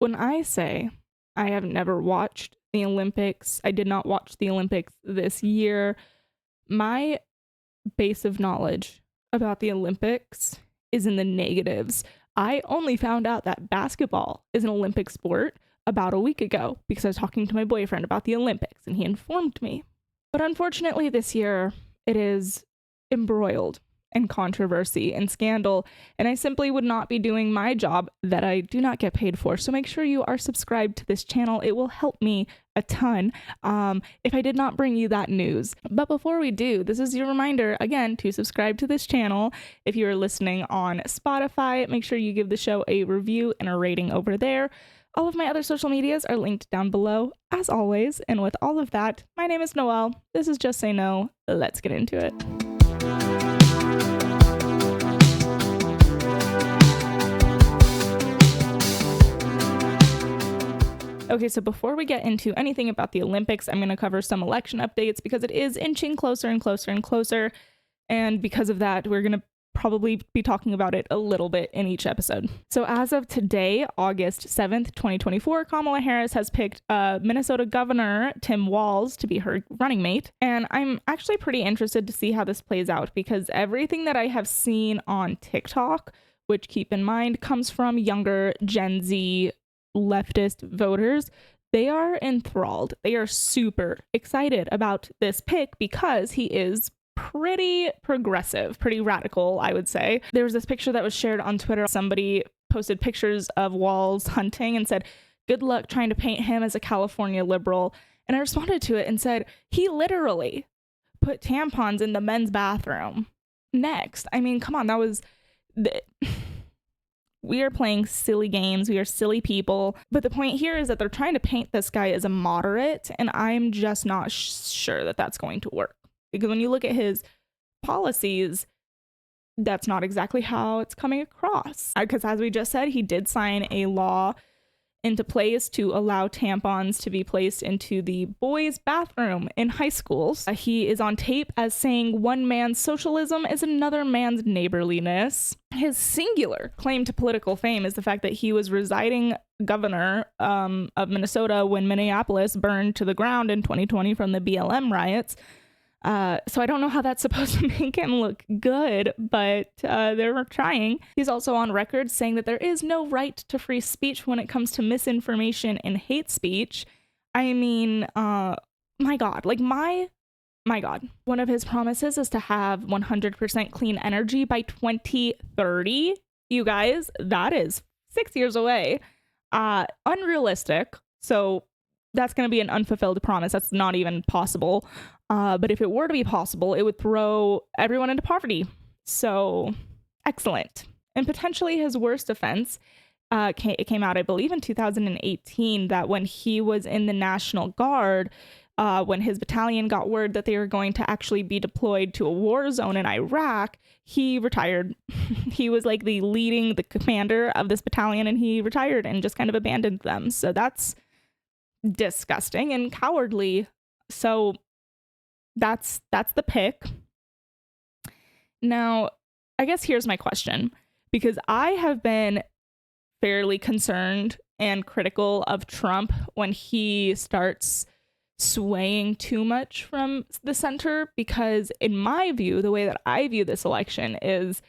When I say I have never watched the Olympics, I did not watch the Olympics this year. My base of knowledge about the Olympics is in the negatives. I only found out that basketball is an Olympic sport about a week ago because I was talking to my boyfriend about the Olympics and he informed me. But unfortunately, this year it is embroiled in controversy and scandal, and I simply would not be doing my job that I do not get paid for. So make sure you are subscribed to this channel. It will help me a ton if I did not bring you that news. But before we do, this is your reminder again to subscribe to this channel. If you are listening on Spotify, make sure you give the show a review and a rating over there. All of my other social medias are linked down below, as always. And with all of that, my name is Noelle. This is Just Say No. Let's get into it. Okay, so before we get into anything about the Olympics, I'm going to cover some election updates because it is inching closer and closer and closer. And because of that, we're going to probably be talking about it a little bit in each episode. So as of today, August 7th, 2024, Kamala Harris has picked Minnesota Governor Tim Walz to be her running mate. And I'm actually pretty interested to see how this plays out because everything that I have seen on TikTok, which keep in mind comes from younger Gen Z leftist voters, they are enthralled. They are super excited about this pick because he is pretty progressive, pretty radical, I would say. There was this picture that was shared on Twitter. Somebody posted pictures of Walz hunting and said, "Good luck trying to paint him as a California liberal." And I responded to it and said, he literally put tampons in the men's bathroom. Next. I mean, come on, that was... We are playing silly games. We are silly people. But the point here is that they're trying to paint this guy as a moderate, and I'm just not sure that that's going to work. Because when you look at his policies, that's not exactly how it's coming across. Because as we just said, he did sign a law into place to allow tampons to be placed into the boys' bathroom in high schools. He is on tape as saying one man's socialism is another man's neighborliness. His singular claim to political fame is the fact that he was residing governor of Minnesota when Minneapolis burned to the ground in 2020 from the BLM riots. So I don't know how that's supposed to make him look good, but they're trying. He's also on record saying that there is no right to free speech when it comes to misinformation and hate speech. I mean, my God, my God. One of his promises is to have 100% clean energy by 2030. You guys, that is 6 years away. Unrealistic. So that's going to be an unfulfilled promise. That's not even possible. But if it were to be possible, it would throw everyone into poverty. So excellent. And potentially his worst offense, it came out, I believe, in 2018, that when he was in the National Guard, when his battalion got word that they were going to actually be deployed to a war zone in Iraq, he retired. He was like the commander of this battalion, and he retired and just kind of abandoned them. So that's disgusting and cowardly. So that's the pick. Now, I guess here's my question, because I have been fairly concerned and critical of Trump when he starts swaying too much from the center, because in my view, the way that I view this election is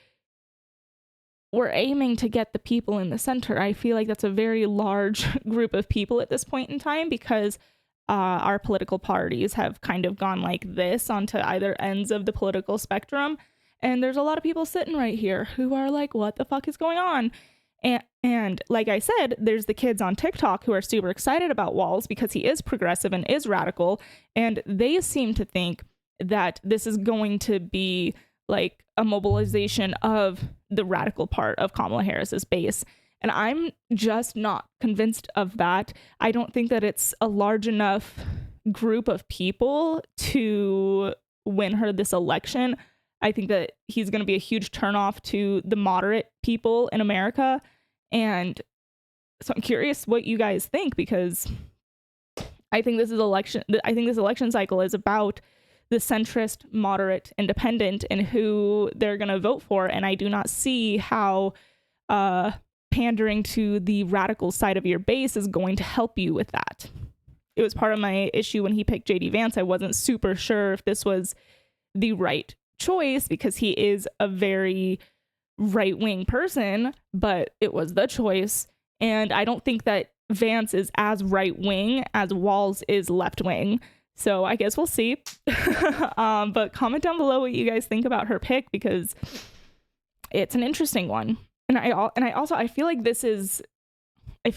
we're aiming to get the people in the center. I feel like that's a very large group of people at this point in time, because our political parties have kind of gone like this onto either ends of the political spectrum. And there's a lot of people sitting right here who are like, what the fuck is going on? And like I said, there's the kids on TikTok who are super excited about Walz because he is progressive and is radical. And they seem to think that this is going to be like a mobilization of the radical part of Kamala Harris's base. And I'm just not convinced of that. I don't think that it's a large enough group of people to win her this election. I think that he's going to be a huge turnoff to the moderate people in America. And so I'm curious what you guys think, because I think this election cycle is about the centrist, moderate, independent and who they're going to vote for. And I do not see how pandering to the radical side of your base is going to help you with that. It was part of my issue when he picked JD Vance. I wasn't super sure if this was the right choice because he is a very right-wing person, but it was the choice. And I don't think that Vance is as right-wing as Walz is left-wing. So I guess we'll see. But comment down below what you guys think about her pick, because it's an interesting one. And I feel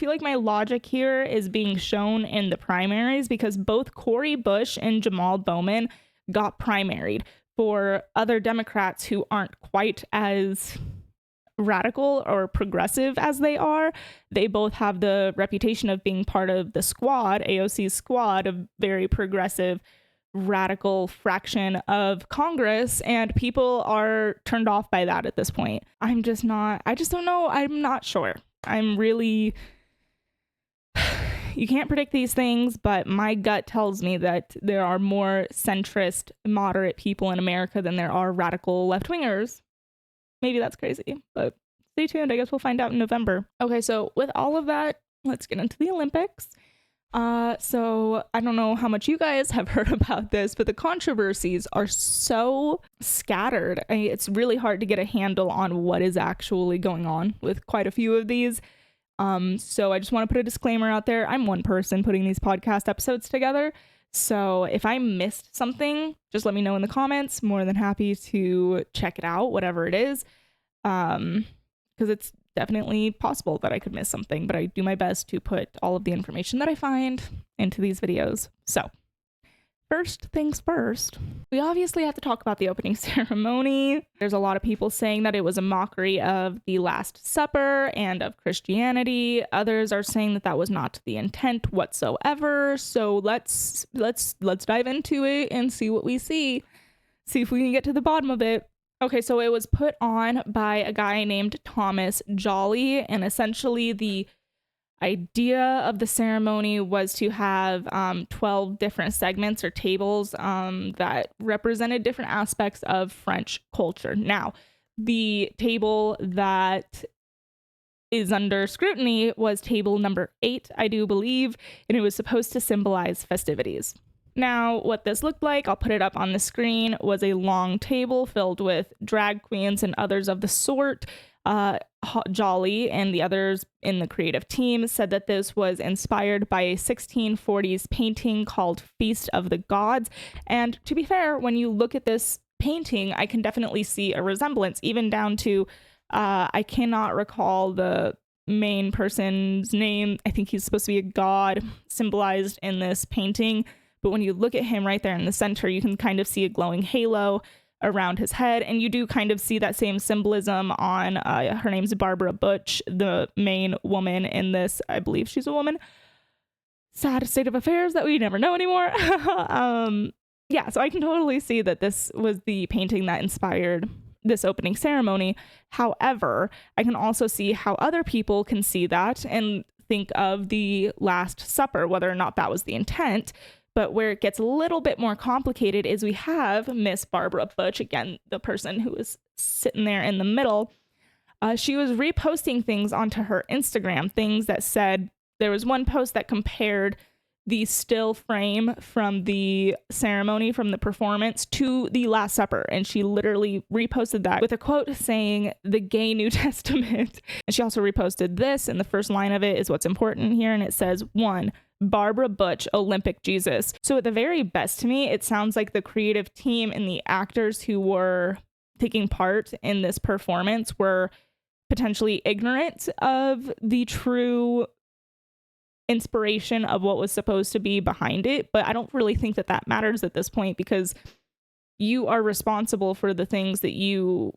like my logic here is being shown in the primaries, because both Cori Bush and Jamal Bowman got primaried for other Democrats who aren't quite as radical or progressive as they are. They both have the reputation of being part of the squad, AOC's squad, of very progressive, radical fraction of Congress, and people are turned off by that at this point. I just don't know. I'm not sure. You can't predict these things, but my gut tells me that there are more centrist, moderate people in America than there are radical left-wingers. Maybe that's crazy, but stay tuned. I guess we'll find out in November. Okay, so with all of that, let's get into the Olympics. So I don't know how much you guys have heard about this, but the controversies are so scattered. It's really hard to get a handle on what is actually going on with quite a few of these. So I just want to put a disclaimer out there. I'm one person putting these podcast episodes together. So if I missed something, just let me know in the comments. More than happy to check it out, whatever it is. Because it's definitely possible that I could miss something, but I do my best to put all of the information that I find into these videos. So first things first, we obviously have to talk about the opening ceremony. There's a lot of people saying that it was a mockery of the Last Supper and of Christianity. Others are saying that that was not the intent whatsoever. So let's dive into it and see what we see. See if we can get to the bottom of it. Okay, so it was put on by a guy named Thomas Jolly, and essentially the idea of the ceremony was to have 12 different segments or tables that represented different aspects of French culture. Now, the table that is under scrutiny was table number 8, I do believe, and it was supposed to symbolize festivities. Now, what this looked like, I'll put it up on the screen, was a long table filled with drag queens and others of the sort. Jolly and the others in the creative team said that this was inspired by a 1640s painting called Feast of the Gods. And to be fair, when you look at this painting, I can definitely see a resemblance, even down to, I cannot recall the main person's name. I think he's supposed to be a god symbolized in this painting. But when you look at him right there in the center, you can kind of see a glowing halo around his head, and you do kind of see that same symbolism on her name's Barbara Butch, the main woman in this. I believe she's a woman. Sad state of affairs that we never know anymore. Yeah, so I can totally see that this was the painting that inspired this opening ceremony. However, I can also see how other people can see that and think of the Last Supper, whether or not that was the intent. But where it gets a little bit more complicated is we have Miss Barbara Butch, again, the person who was sitting there in the middle. She was reposting things onto her Instagram, things that said, there was one post that compared the still frame from the ceremony, from the performance, to the Last Supper. And she literally reposted that with a quote saying, "the gay New Testament." And she also reposted this, and the first line of it is what's important here. And it says, 1, Barbara Butch, Olympic Jesus. So at the very best, to me, it sounds like the creative team and the actors who were taking part in this performance were potentially ignorant of the true inspiration of what was supposed to be behind it. But I don't really think that that matters at this point, because you are responsible for the things that you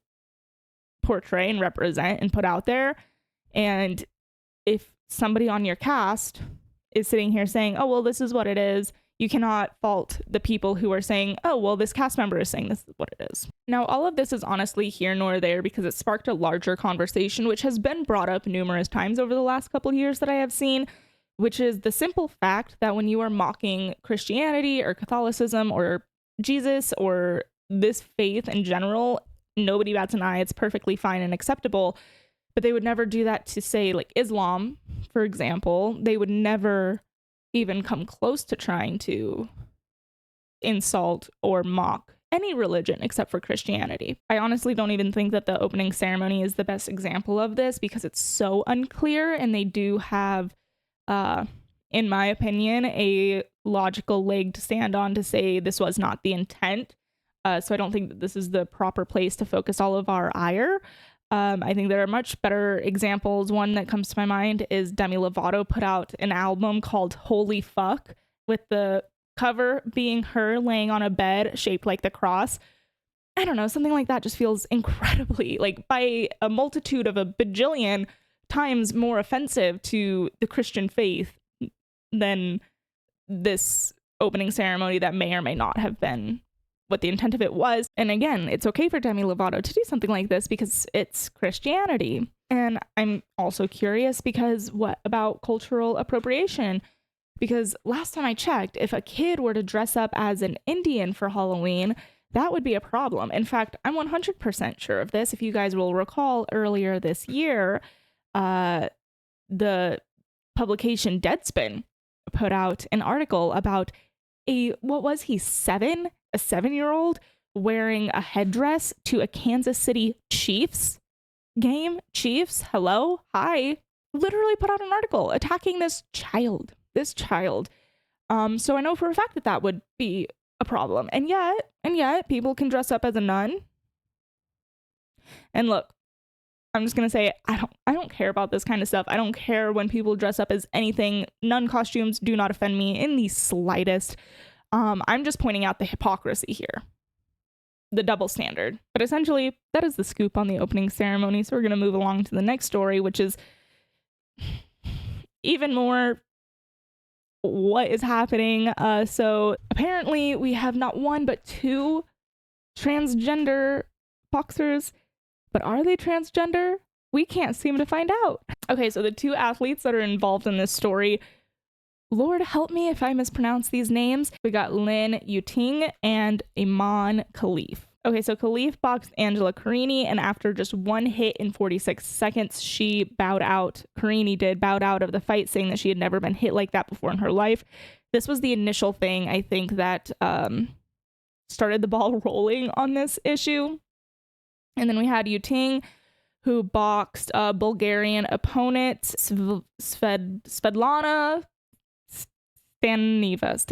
portray and represent and put out there. And if somebody on your cast is sitting here saying, oh, well, this is what it is, you cannot fault the people who are saying, oh, well, this cast member is saying this is what it is. Now, all of this is honestly here nor there, because it sparked a larger conversation, which has been brought up numerous times over the last couple of years that I have seen, which is the simple fact that when you are mocking Christianity or Catholicism or Jesus or this faith in general, nobody bats an eye. It's perfectly fine and acceptable. But they would never do that to, say, like Islam, for example. They would never even come close to trying to insult or mock any religion except for Christianity. I honestly don't even think that the opening ceremony is the best example of this because it's so unclear, and they do have, in my opinion, a logical leg to stand on to say this was not the intent. So I don't think that this is the proper place to focus all of our ire. I think there are much better examples. One that comes to my mind is Demi Lovato put out an album called Holy Fuck, with the cover being her laying on a bed shaped like the cross. I don't know, something like that just feels incredibly, like, by a multitude of a bajillion times more offensive to the Christian faith than this opening ceremony that may or may not have been what the intent of it was. And again, it's okay for Demi Lovato to do something like this because it's Christianity. And I'm also curious because what about cultural appropriation? Because last time I checked, if a kid were to dress up as an Indian for Halloween, that would be a problem. In fact, I'm 100% sure of this. If you guys will recall, earlier this year, the publication Deadspin put out an article about a 7-year-old wearing a headdress to a Kansas City Chiefs game. Chiefs, hello, hi. Literally put out an article attacking this child. So I know for a fact that would be a problem. And yet people can dress up as a nun. And look, I'm just going to say, I don't care about this kind of stuff. I don't care when people dress up as anything. Nun costumes do not offend me in the slightest. I'm just pointing out the hypocrisy here, the double standard. But essentially, that is the scoop on the opening ceremony. So we're going to move along to the next story, which is even more what is happening. So apparently we have not one, but two transgender boxers. But are they transgender? We can't seem to find out. Okay, so the two athletes that are involved in this story, Lord help me if I mispronounce these names. We got Lin Yuting and Iman Khalif. Okay, so Khalif boxed Angela Carini, and after just one hit in 46 seconds, she bowed out. Carini bowed out of the fight, saying that she had never been hit like that before in her life. This was the initial thing, I think, that started the ball rolling on this issue. And then we had Yuting, who boxed a Bulgarian opponent, Svetlana Staniva.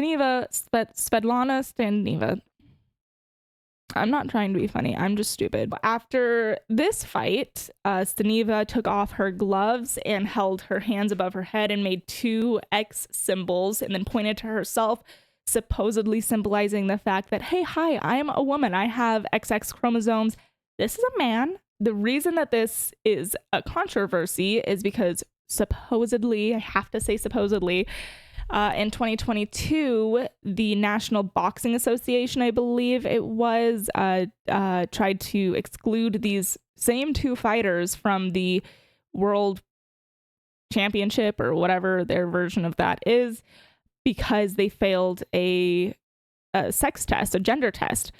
I'm not trying to be funny. I'm just stupid. After this fight, Staniva took off her gloves and held her hands above her head and made two X symbols and then pointed to herself, supposedly symbolizing the fact that, hey, hi, I'm a woman. I have XX chromosomes. This is a man. The reason that this is a controversy is because supposedly, I have to say supposedly, in 2022, the National Boxing Association, I believe it was, tried to exclude these same two fighters from the World Championship or whatever their version of that is because they failed a sex test, a gender test.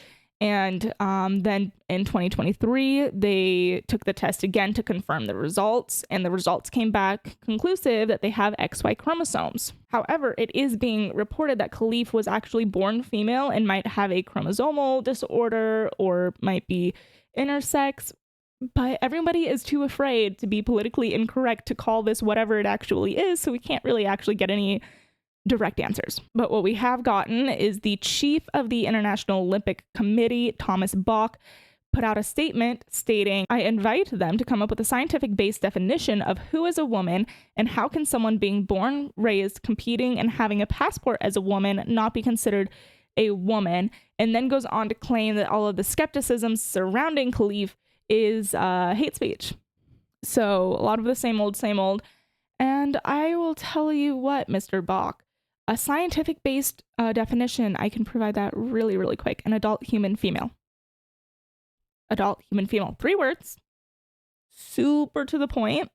And then in 2023, they took the test again to confirm the results, and the results came back conclusive that they have XY chromosomes. However, it is being reported that Khalif was actually born female and might have a chromosomal disorder or might be intersex, but everybody is too afraid to be politically incorrect to call this whatever it actually is, so we can't really actually get any direct answers. But what we have gotten is the chief of the International Olympic Committee, Thomas Bach, put out a statement stating, I invite them to come up with a scientific-based definition of who is a woman and how can someone being born, raised, competing, and having a passport as a woman not be considered a woman, and then goes on to claim that all of the skepticism surrounding Khalif is hate speech. So a lot of the same old. And I will tell you what, Mr. Bach, a scientific-based definition, I can provide that really, really quick. An adult human female. Adult human female. 3 words. Super to the point.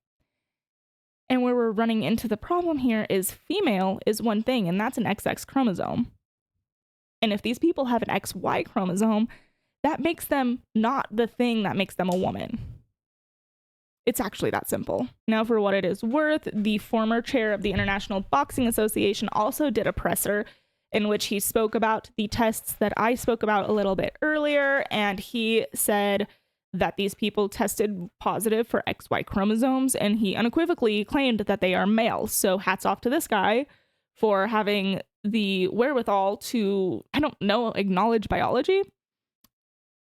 And where we're running into the problem here is female is one thing, and that's an XX chromosome. And if these people have an XY chromosome, that makes them not the thing that makes them a woman. It's actually that simple. Now, for what it is worth, the former chair of the International Boxing Association also did a presser in which he spoke about the tests that I spoke about a little bit earlier, and he said that these people tested positive for XY chromosomes, and he unequivocally claimed that they are male. So hats off to this guy for having the wherewithal to, I don't know, acknowledge biology.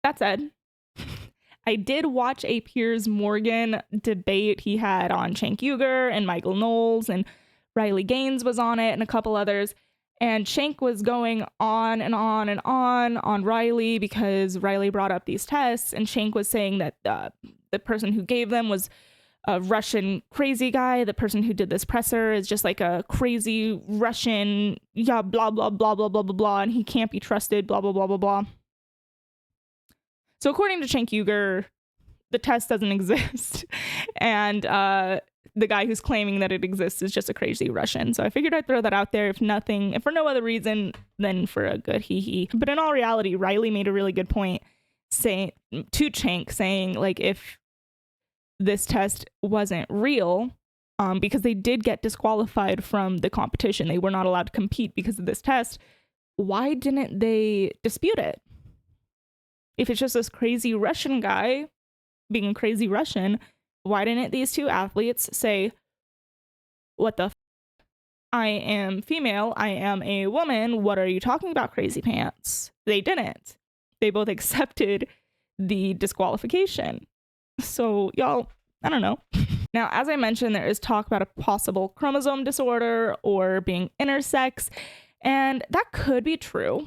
That said, I did watch a Piers Morgan debate he had on Cenk Uygur and Michael Knowles, and Riley Gaines was on it and a couple others. And Cenk was going on and on and on Riley because Riley brought up these tests, and Cenk was saying that the person who gave them was a Russian crazy guy. The person who did this presser is just like a crazy Russian, blah, blah, blah, blah, blah, blah, blah, and he can't be trusted, blah, blah, blah, blah, blah. So according to Cenk Uygur, the test doesn't exist. And the guy who's claiming that it exists is just a crazy Russian. So I figured I'd throw that out there, if for no other reason than for a good hee-hee. But in all reality, Riley made a really good point to Cenk, saying, like, if this test wasn't real, because they did get disqualified from the competition, they were not allowed to compete because of this test, why didn't they dispute it? If it's just this crazy Russian guy being a crazy Russian, why didn't these two athletes say, what the I am female, I am a woman, what are you talking about, crazy pants? They didn't. They both accepted the disqualification. So, y'all, I don't know. Now, as I mentioned, there is talk about a possible chromosome disorder or being intersex, and that could be true.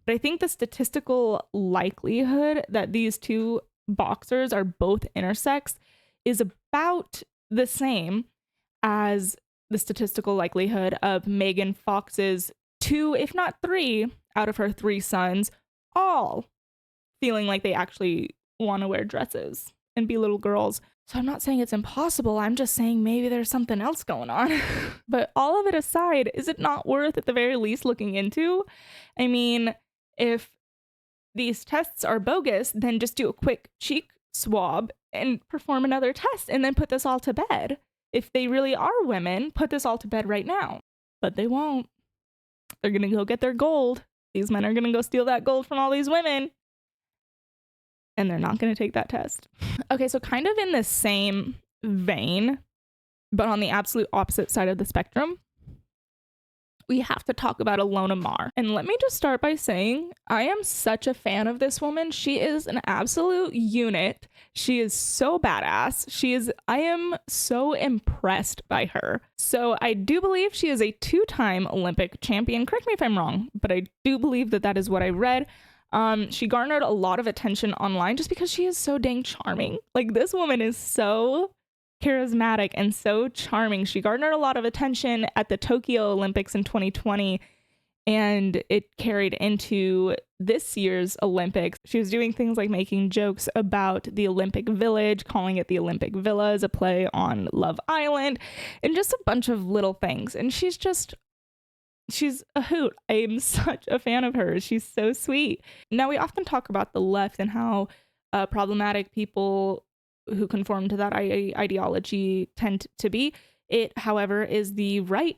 But I think the statistical likelihood that these two boxers are both intersex is about the same as the statistical likelihood of Megan Fox's 2, if not 3, out of her 3 sons, all feeling like they actually want to wear dresses and be little girls. So I'm not saying it's impossible. I'm just saying maybe there's something else going on. But all of it aside, is it not worth at the very least looking into? I mean, if these tests are bogus, then just do a quick cheek swab and perform another test and then put this all to bed. If they really are women, put this all to bed right now. But they won't. They're going to go get their gold. These men are going to go steal that gold from all these women. And they're not going to take that test. Okay, so kind of in the same vein, but on the absolute opposite side of the spectrum, we have to talk about Ilona Maher. And let me just start by saying I am such a fan of this woman. She is an absolute unit. She is so badass. I am so impressed by her. So I do believe she is a 2-time Olympic champion. Correct me if I'm wrong, but I do believe that is what I read. She garnered a lot of attention online just because she is so dang charming. Like, this woman is so charismatic and so charming. She garnered a lot of attention at the Tokyo Olympics in 2020, and it carried into this year's Olympics. She was doing things like making jokes about the Olympic Village, calling it the Olympic Villa as a play on Love Island, and just a bunch of little things. And she's a hoot. I am such a fan of hers. She's so sweet. Now, we often talk about the left and how problematic people who conform to that ideology tend to be. It, however, is the right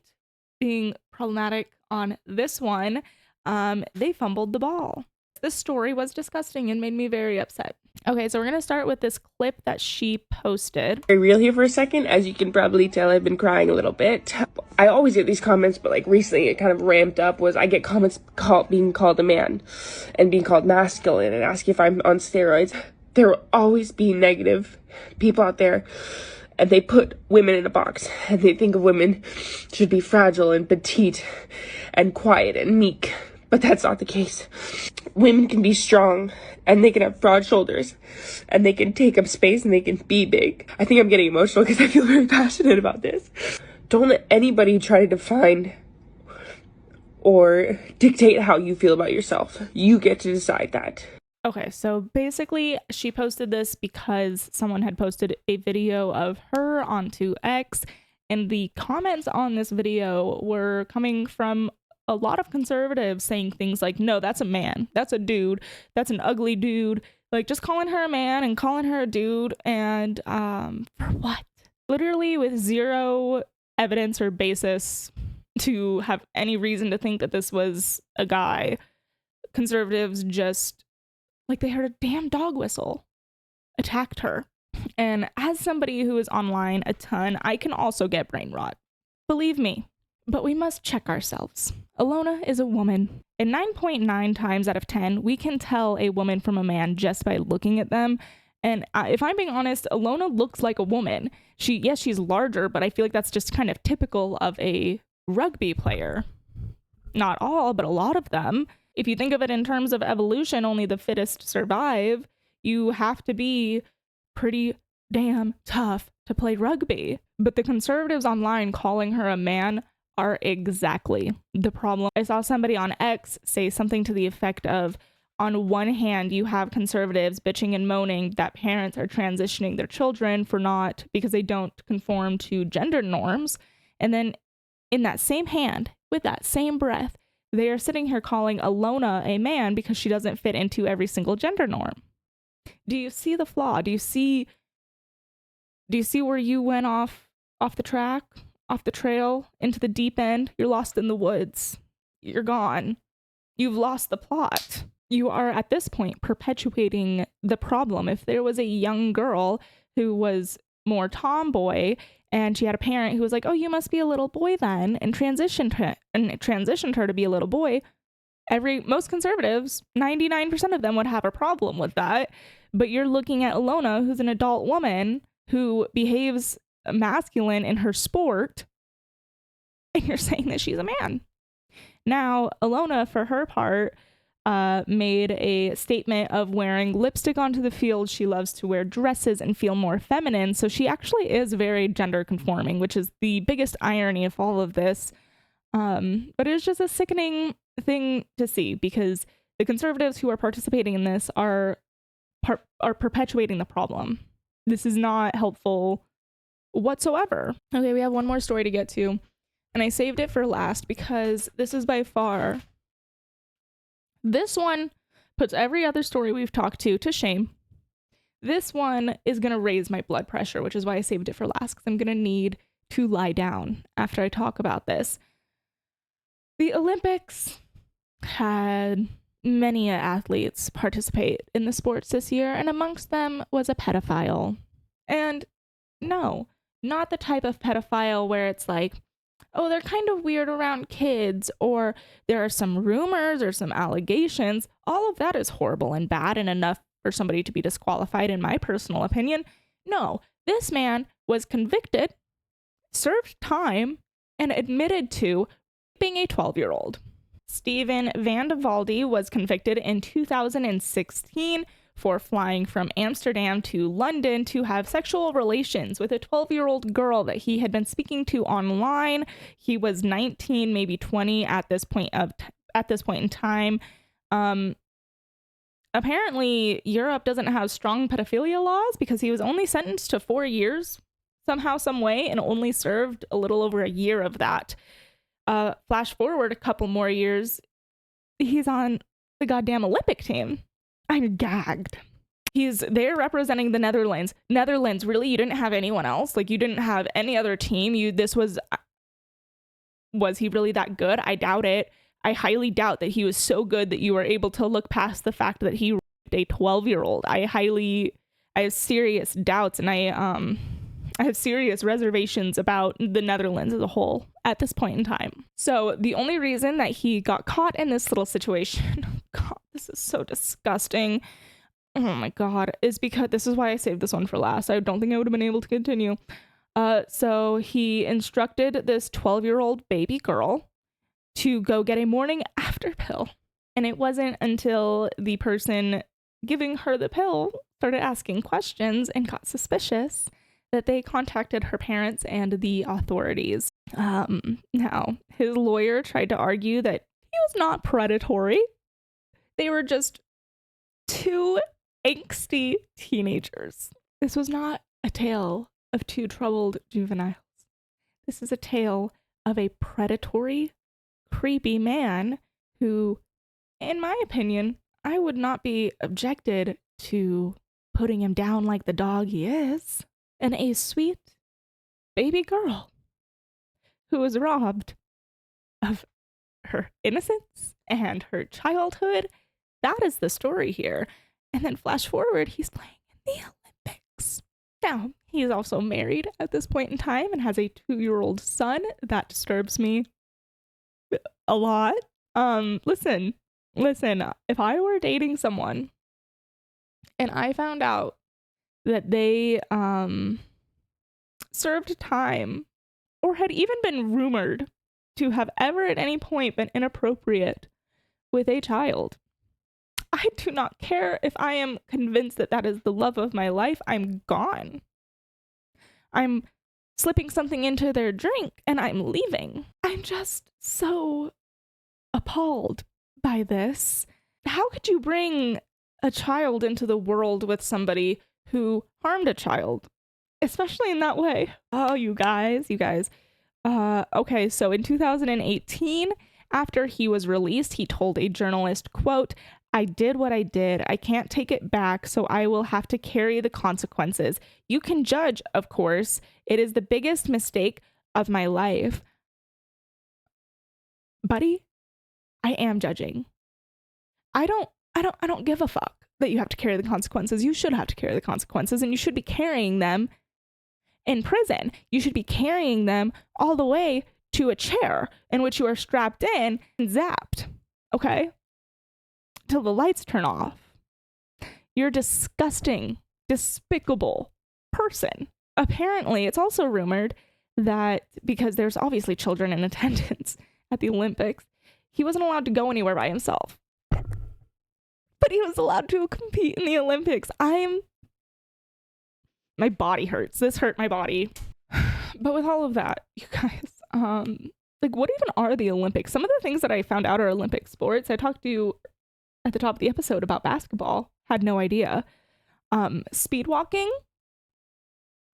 being problematic on this one. They fumbled the ball. This story was disgusting and made me very upset. Okay, so we're going to start with this clip that she posted. Very real here for a second. As you can probably tell, I've been crying a little bit. I always get these comments, but like recently it kind of ramped up. I get comments being called a man and being called masculine and asking if I'm on steroids. There will always be negative people out there, and they put women in a box, and they think of women should be fragile and petite and quiet and meek. But that's not the case. Women can be strong, and they can have broad shoulders, and they can take up space, and they can be big. I think I'm getting emotional because I feel very passionate about this. Don't let anybody try to define or dictate how you feel about yourself. You get to decide that. Okay, so basically she posted this because someone had posted a video of her onto X, and the comments on this video were coming from a lot of conservatives saying things like, no, that's a man, that's a dude, that's an ugly dude, Like, just calling her a man and calling her a dude, and for what? Literally with zero evidence or basis to have any reason to think that this was a guy. Conservatives just, like, they heard a damn dog whistle, attacked her. And as somebody who is online a ton, I can also get brain rot. Believe me. But we must check ourselves. Alona is a woman. And 9.9 times out of 10, we can tell a woman from a man just by looking at them. And if I'm being honest, Alona looks like a woman. Yes, she's larger, but I feel like that's just kind of typical of a rugby player. Not all, but a lot of them. If you think of it in terms of evolution, only the fittest survive. You have to be pretty damn tough to play rugby. But the conservatives online calling her a man are exactly the problem. I saw somebody on X say something to the effect of, on one hand, you have conservatives bitching and moaning that parents are transitioning their children because they don't conform to gender norms. And then in that same hand, with that same breath, they are sitting here calling Alona a man because she doesn't fit into every single gender norm. Do you see the flaw? Do you see where you went off the track? Off the trail, into the deep end? You're lost in the woods. You're gone. You've lost the plot. You are, at this point, perpetuating the problem. If there was a young girl who was more tomboy and she had a parent who was like, oh, you must be a little boy then, and transitioned her to be a little boy, most conservatives, 99% of them would have a problem with that. But you're looking at Alona, who's an adult woman who behaves masculine in her sport, and you're saying that she's a man. Now, Alona, for her part, made a statement of wearing lipstick onto the field. She loves to wear dresses and feel more feminine. So she actually is very gender conforming, which is the biggest irony of all of this. But it's just a sickening thing to see, because the conservatives who are participating in this are perpetuating the problem. This is not helpful whatsoever. Okay, we have one more story to get to, and I saved it for last because this is by far, this one puts every other story we've talked to shame. This one is going to raise my blood pressure, which is why I saved it for last, because I'm going to need to lie down after I talk about this. The Olympics had many athletes participate in the sports this year, and amongst them was a pedophile. And no, not the type of pedophile where it's like, oh, they're kind of weird around kids, or there are some rumors or some allegations. All of that is horrible and bad and enough for somebody to be disqualified, in my personal opinion. No, this man was convicted, served time, and admitted to being a 12-year-old. Steven Van de Valde was convicted in 2016 for flying from Amsterdam to London to have sexual relations with a 12-year-old girl that he had been speaking to online. He was 19, maybe 20 at this point in time. Apparently, Europe doesn't have strong pedophilia laws, because he was only sentenced to 4 years somehow, some way, and only served a little over a year of that. Flash forward a couple more years, he's on the goddamn Olympic team. I'm gagged. He's there representing the Netherlands. Netherlands, really? You didn't have anyone else? Like, you didn't have any other team? Was he really that good? I doubt it. I highly doubt that he was so good that you were able to look past the fact that he raped a 12-year-old. I have serious doubts, and I have serious reservations about the Netherlands as a whole at this point in time. So the only reason that he got caught in this little situation, God, this is so disgusting. Oh my God, is because this is why I saved this one for last. I don't think I would have been able to continue. So he instructed this 12-year-old baby girl to go get a morning after pill. And it wasn't until the person giving her the pill started asking questions and got suspicious that they contacted her parents and the authorities. Now, his lawyer tried to argue that he was not predatory. They were just two angsty teenagers. This was not a tale of two troubled juveniles. This is a tale of a predatory, creepy man who, in my opinion, I would not be objected to putting him down like the dog he is, and a sweet baby girl who was robbed of her innocence and her childhood. That is the story here. And then flash forward, he's playing in the Olympics. Now, he's also married at this point in time and has a 2-year-old son. That disturbs me a lot. Listen, if I were dating someone and I found out that they served time or had even been rumored to have ever at any point been inappropriate with a child, I do not care if I am convinced that that is the love of my life. I'm gone. I'm slipping something into their drink and I'm leaving. I'm just so appalled by this. How could you bring a child into the world with somebody who harmed a child, especially in that way? Oh, you guys. Okay, so in 2018, after he was released, he told a journalist, quote, "I did what I did. I can't take it back, so I will have to carry the consequences. You can judge, of course. It is the biggest mistake of my life." Buddy, I am judging. I don't give a fuck that you have to carry the consequences. You should have to carry the consequences, and you should be carrying them in prison. You should be carrying them all the way to a chair in which you are strapped in and zapped, okay? Till the lights turn off. You're a disgusting, despicable person. Apparently, it's also rumored that because there's obviously children in attendance at the Olympics, he wasn't allowed to go anywhere by himself. But he was allowed to compete in the Olympics. My body hurts. This hurt my body. But with all of that, you guys, like, what even are the Olympics? Some of the things that I found out are Olympic sports. I talked to you at the top of the episode about basketball. Had no idea. Speed walking?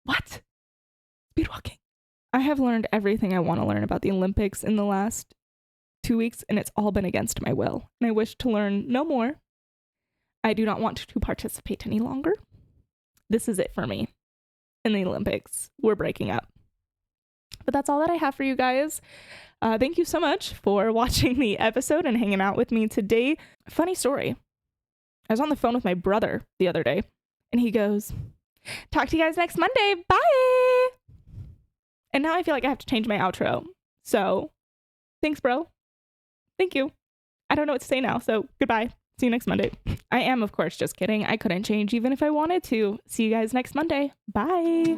What? Speed walking. I have learned everything I want to learn about the Olympics in the last 2 weeks, and it's all been against my will. And I wish to learn no more. I do not want to participate any longer. This is it for me in the Olympics. We're breaking up. But that's all that I have for you guys. Thank you so much for watching the episode and hanging out with me today. Funny story. I was on the phone with my brother the other day, and he goes, "Talk to you guys next Monday. Bye." And now I feel like I have to change my outro. So thanks, bro. Thank you. I don't know what to say now, so goodbye. See you next Monday. I am, of course, just kidding. I couldn't change even if I wanted to. See you guys next Monday. Bye.